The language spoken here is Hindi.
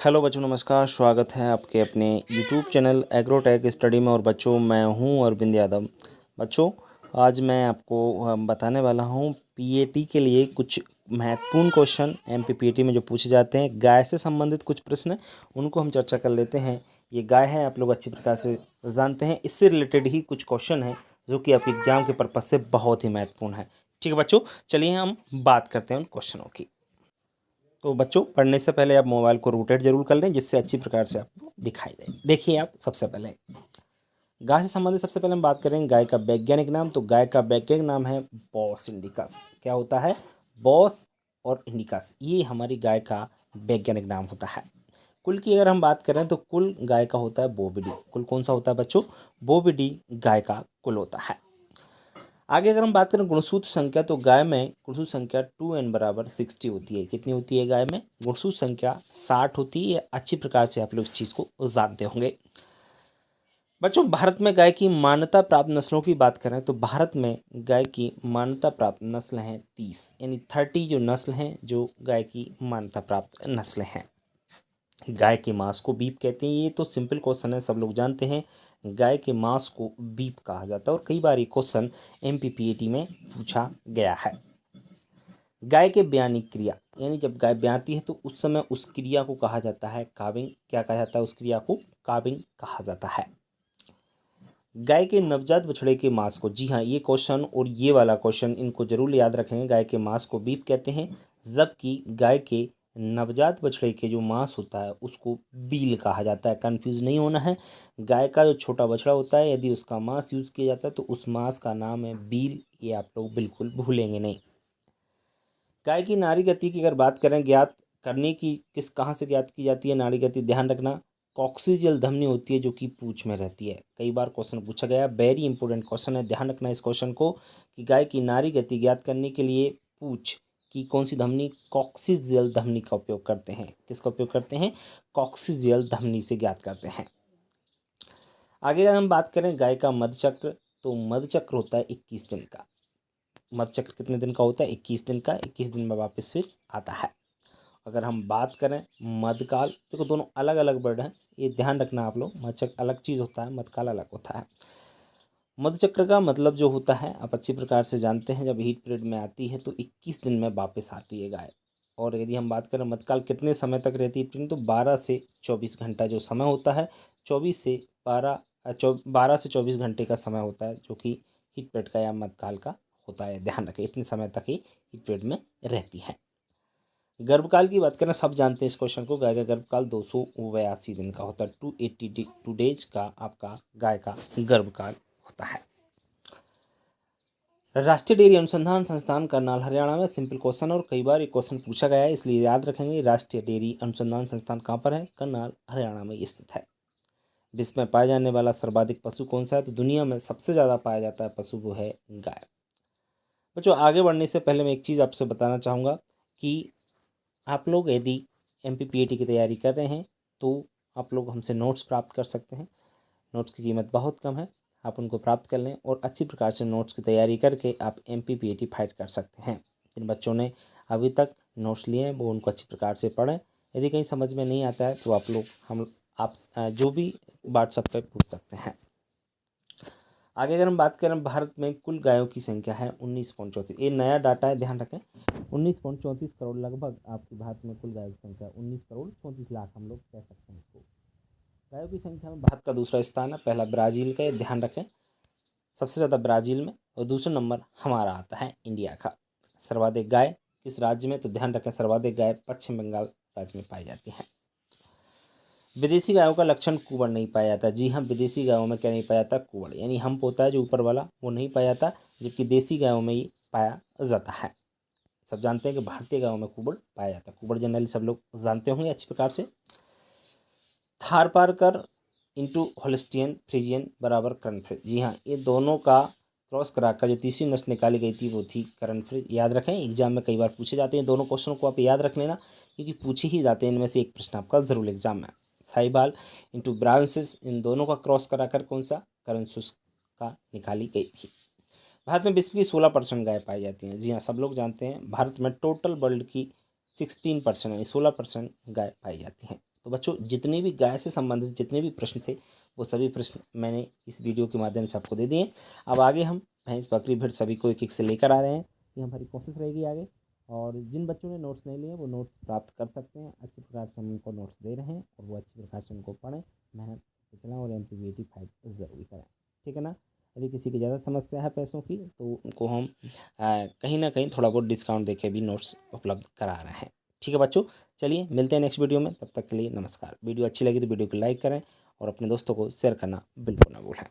हेलो बच्चों, नमस्कार। स्वागत है आपके अपने यूट्यूब चैनल एग्रोटेक स्टडी में। और बच्चों, मैं हूं अरविंद यादव। बच्चों, आज मैं आपको बताने वाला हूं पीएटी के लिए कुछ महत्वपूर्ण क्वेश्चन एमपीपीएटी में जो पूछे जाते हैं। गाय से संबंधित कुछ प्रश्न, उनको हम चर्चा कर लेते हैं। ये गाय है, आप लोग अच्छी प्रकार से जानते हैं। इससे रिलेटेड ही कुछ क्वेश्चन हैं जो कि आपके एग्जाम के पर्पज से बहुत ही महत्वपूर्ण है। ठीक है बच्चों, चलिए हम बात करते हैं उन क्वेश्चनों की। तो बच्चों, पढ़ने से पहले आप मोबाइल को रोटेट जरूर कर लें, जिससे अच्छी प्रकार से आपको दिखाई दे। देखिए, आप सबसे पहले गाय से संबंधित सबसे पहले हम बात करेंगे गाय का वैज्ञानिक नाम। तो गाय का वैज्ञानिक नाम है बॉस इंडिकस। क्या होता है? बॉस और इंडिकस, ये हमारी गाय का वैज्ञानिक नाम होता है। कुल की अगर हम बात करें तो कुल गाय का होता है बोविडी। कुल कौन सा होता है बच्चों? बोविडी गाय का कुल होता है। आगे अगर हम बात करें गुणसूत्र संख्या, तो गाय में गुणसूत्र संख्या 2n बराबर 60 होती है। कितनी होती है गाय में? गुणसूत्र संख्या 60 होती है। अच्छी प्रकार से आप लोग इस चीज़ को जानते होंगे। बच्चों, भारत में गाय की मान्यता प्राप्त नस्लों की बात करें तो भारत में गाय की मान्यता प्राप्त नस्ल हैं 30, यानी 30 जो नस्ल हैं, जो गाय की मान्यता प्राप्त नस्ल हैं। गाय के मांस को बीफ कहते हैं। ये तो सिंपल क्वेश्चन है, सब लोग जानते हैं। गाय के मांस को बीफ कहा जाता है और कई बार ये क्वेश्चन एमपीपीएटी में पूछा गया है। गाय के ब्यानी क्रिया, यानी जब गाय ब्याती है तो उस समय उस क्रिया को कहा जाता है काविंग। क्या कहा जाता है? उस क्रिया को काविंग कहा जाता है। गाय के नवजात बछड़े के मांस को, जी हाँ, ये क्वेश्चन और ये वाला क्वेश्चन इनको जरूर याद रखेंगे। गाय के मांस को बीफ कहते हैं, जबकि गाय के नवजात बछड़े के जो मांस होता है उसको बील कहा जाता है। कंफ्यूज नहीं होना है। गाय का जो छोटा बछड़ा होता है, यदि उसका मांस यूज किया जाता है तो उस मांस का नाम है बील। ये आप लोग बिल्कुल भूलेंगे नहीं। गाय की नाड़ी गति की अगर बात करें, ज्ञात करने की कहाँ से ज्ञात की जाती है नाड़ी गति? ध्यान रखना, कॉक्सिजियल धमनी होती है जो कि पूंछ में रहती है। कई बार क्वेश्चन पूछा गया, वेरी इंपॉर्टेंट क्वेश्चन है, ध्यान रखना इस क्वेश्चन को कि गाय की नाड़ी गति ज्ञात करने के लिए पूंछ की कौन सी धमनी? कॉक्सिजियल धमनी का उपयोग करते हैं। किसका उपयोग करते हैं? कॉक्सिजियल धमनी से ज्ञात करते हैं। आगे अगर हम बात करें गाय का मधुचक्र, तो मधुचक्र होता है 21 दिन का। मधुचक्र कितने दिन का होता है? 21 दिन का। 21 दिन में वापस फिर आता है। अगर हम बात करें मधकाल, देखो दोनों अलग अलग वर्ड हैं, ये ध्यान रखना आप लोग। मधुचक्र अलग चीज़ होता है, मधकाल अलग होता है। मधुचक्र का मतलब जो होता है, आप अच्छी प्रकार से जानते हैं, जब हीट पीरियड में आती है तो 21 दिन में वापस आती है गाय। और यदि हम बात करें मधकाल कितने समय तक रहती है, तो 12 से 24 घंटा जो समय होता है, 12 से 24 घंटे का समय होता है, जो कि हीट पीरियड का या मधकाल का होता है। ध्यान रखें, इतने समय तक ही हीट पीरियड में रहती है। गर्भकाल की बात करें, सब जानते हैं इस क्वेश्चन को। गाय का गर्भकाल 282 दिन का होता है। 282 डेज का आपका गाय का गर्भकाल होता है। राष्ट्रीय डेयरी अनुसंधान संस्थान करनाल हरियाणा में। सिंपल क्वेश्चन और कई बार ये क्वेश्चन पूछा गया है, इसलिए याद रखेंगे। राष्ट्रीय डेयरी अनुसंधान संस्थान कहाँ पर है? करनाल हरियाणा में स्थित है। विश्व में पाया जाने वाला सर्वाधिक पशु कौन सा है? तो दुनिया में सबसे ज़्यादा पाया जाता है पशु वो है गाय। बच्चों, आगे बढ़ने से पहले मैं एक चीज़ आपसे बताना चाहूँगा कि आप लोग यदि एमपीपीएटी की तैयारी कर रहे हैं तो आप लोग हमसे नोट्स प्राप्त कर सकते हैं। नोट्स की कीमत बहुत कम है, आप उनको प्राप्त कर लें और अच्छी प्रकार से नोट्स की तैयारी करके आप एमपीपीएटी फाइट कर सकते हैं। जिन बच्चों ने अभी तक नोट्स लिए हैं वो उनको अच्छी प्रकार से पढ़ें। यदि कहीं समझ में नहीं आता है तो आप लोग आप जो भी व्हाट्सएप पर पूछ सकते हैं। आगे अगर हम बात करें, भारत में कुल गायों की संख्या है 19.34। ये नया डाटा है, ध्यान रखें। 19.34 करोड़ लगभग आपके भारत में कुल गायों की संख्या 19 करोड़ 34 लाख हम लोग कह सकते हैं इसको। गायों की संख्या में भारत का दूसरा स्थान है, पहला ब्राज़ील का, ध्यान रखें। सबसे ज़्यादा ब्राज़ील में और दूसरा नंबर हमारा आता है इंडिया का। सर्वाधिक गाय किस राज्य में? तो ध्यान रखें, सर्वाधिक गाय पश्चिम बंगाल राज्य में पाई जाती हैं। विदेशी गायों का लक्षण कुंवर नहीं पाया जाता। जी हाँ, विदेशी गायों में क्या नहीं पाया जाता? कुंवर, यानी हम्प होता है जो ऊपर वाला, वो नहीं पाया जाता, जबकि देसी गायों में ये पाया जाता है। सब जानते हैं कि भारतीय गायों में कुंवर पाया जाता है। कुंवर जनरली सब लोग जानते होंगे अच्छी प्रकार से। थारपारकर इंटू होलिस्टियन फ्रीजियन बराबर कर्नफ्रिज। जी हाँ, ये दोनों का क्रॉस कराकर जो तीसरी नस्ल निकाली गई थी वो थी कर्नफ्रिज। याद रखें, एग्जाम में कई बार पूछे जाते हैं दोनों क्वेश्चनों को, आप याद रख लेना क्योंकि पूछे ही जाते हैं। इनमें से एक प्रश्न आपका जरूर एग्जाम में। साहिबाल इंटू ब्रांसिस, इन दोनों का क्रॉस कराकर कौन सा? करनसुस का निकाली गई थी। भारत में विश्व की 16% गाय पाई जाती हैं। जी हाँ, सब लोग जानते हैं भारत में टोटल वर्ल्ड की 16% यानी 16% गाय पाई जाती हैं। तो बच्चों जितने भी गाय से संबंधित जितने भी प्रश्न थे वो सभी प्रश्न मैंने इस वीडियो के माध्यम से आपको दे दिए। अब आगे हम भैंस बकरी भेड़ सभी को एक एक से लेकर आ रहे हैं। ये हमारी कोशिश रहेगी आगे। और जिन बच्चों ने नोट्स नहीं लिए वो नोट्स प्राप्त कर सकते हैं। अच्छी प्रकार से हम उनको नोट्स दे रहे हैं और वो अच्छी प्रकार से उनको पढ़ें, मेहनत से चलाएँ और MPV 85 ज़रूरी करें। ठीक है ना। यदि किसी की ज़्यादा समस्या है पैसों की तो उनको हम कहीं ना कहीं थोड़ा बहुत डिस्काउंट देके भी नोट्स उपलब्ध करा रहे हैं। ठीक है बच्चों, चलिए मिलते हैं नेक्स्ट वीडियो में। तब तक के लिए नमस्कार। वीडियो अच्छी लगी तो वीडियो को लाइक करें और अपने दोस्तों को शेयर करना बिल्कुल ना भूलें।